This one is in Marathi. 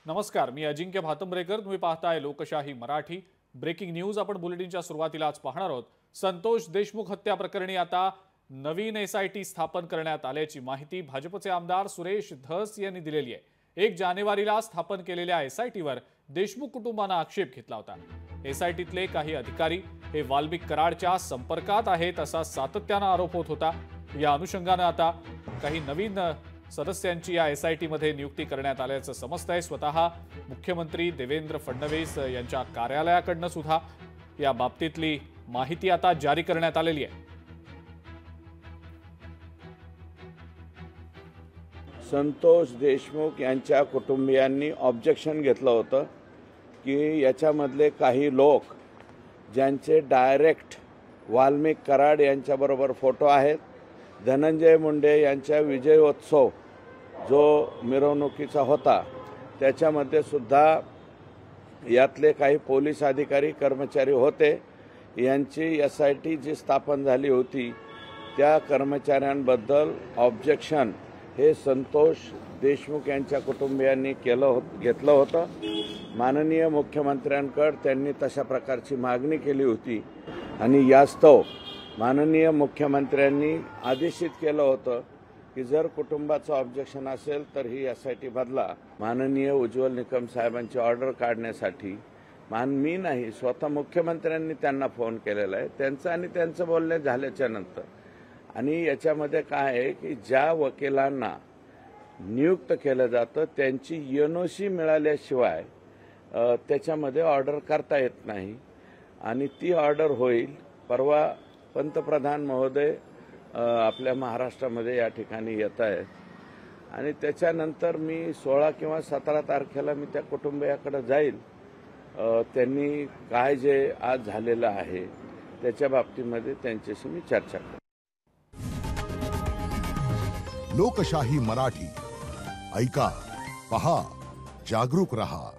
नमस्कार, मी अजिंक्य भातंब्रेकर. तुम्ही पाहताय लोकशाही मराठी. ब्रेकिंग न्यूज आपण बुलेटिनच्या सुरुवातीला आज पाहणार आहोत. संतोष देशमुख हत्या प्रकरणी आता नवीन एसआयटी स्थापन करण्यात आल्याची माहिती भाजपचे आमदार सुरेश धस यांनी दिलेली आहे. 1 जानेवारीला स्थापन केलेल्या एसआयटीवर देशमुख कुटुंबाने आक्षेप घेतला होता. एसआयटीतले काही अधिकारी हे वाल्मिक कराडच्या संपर्कात आहेत असा सातत्याने आरोप होत होता. या अनुषंगाने आता काही नवीन सदस्यांची या एसआयटी मध्ये नियुक्ती करण्यात आल्याचं समजतंय. स्वतः मुख्यमंत्री देवेंद्र फडणवीस यांच्या कार्यालयाकडून सुद्धा या बाबतीतली माहिती आता जारी करण्यात आलेली आहे. संतोष देशमुख यांच्या कुटुंबियांनी ऑब्जेक्शन घेतलं होतं की याच्यामधले काही लोक ज्यांचे डायरेक्ट वाल्मिक कराड यांच्याबरोबर फोटो आहेत, धनंजय मुंडे यांच्या विजयोत्सव जो मिरवणुकीचा होता त्याच्यामध्ये सुद्धा यातले काही पोलीस अधिकारी कर्मचारी होते. यांची एसआयटी जी स्थापन झाली होती त्या कर्मचाऱ्यांबद्दल ऑब्जेक्शन हे संतोष देशमुख यांच्या कुटुंबियांनी घेतलं होतं. माननीय मुख्यमंत्र्यांकडे त्यांनी तशा प्रकारची मागणी केली होती आणि यास्तव माननीय मुख्यमंत्र्यांनी आदेशित केलं होतं की जर कुटुंबाचं ऑब्जेक्शन असेल तर ही एसआयटी बदला. माननीय उज्ज्वल निकम साहेबांची ऑर्डर काढण्यासाठी मी नाही, स्वतः मुख्यमंत्र्यांनी त्यांना फोन केलेला आहे. त्यांचं आणि त्यांचं बोलणे झाल्याच्या नंतर आणि याच्यामध्ये काय आहे की ज्या वकिलांना नियुक्त केलं जातं त्यांची एनओसी मिळाल्याशिवाय त्याच्यामध्ये ऑर्डर करता येत नाही आणि ती ऑर्डर होईल. परवा पंतप्रधान महोदय आपल्या महाराष्ट्रामध्ये या ठिकाणी येत आहेत आणि त्याच्यानंतर मी 16 किंवा 17 तारखेला मी त्या कुटुंबियाकडे जाईल. त्यांनी काय जे आज झालेलं आहे त्याच्या बाबतीमध्ये त्यांच्याशी मी चर्चा करेन. लोकशाही मराठी ऐका, पहा, जागरूक रहा.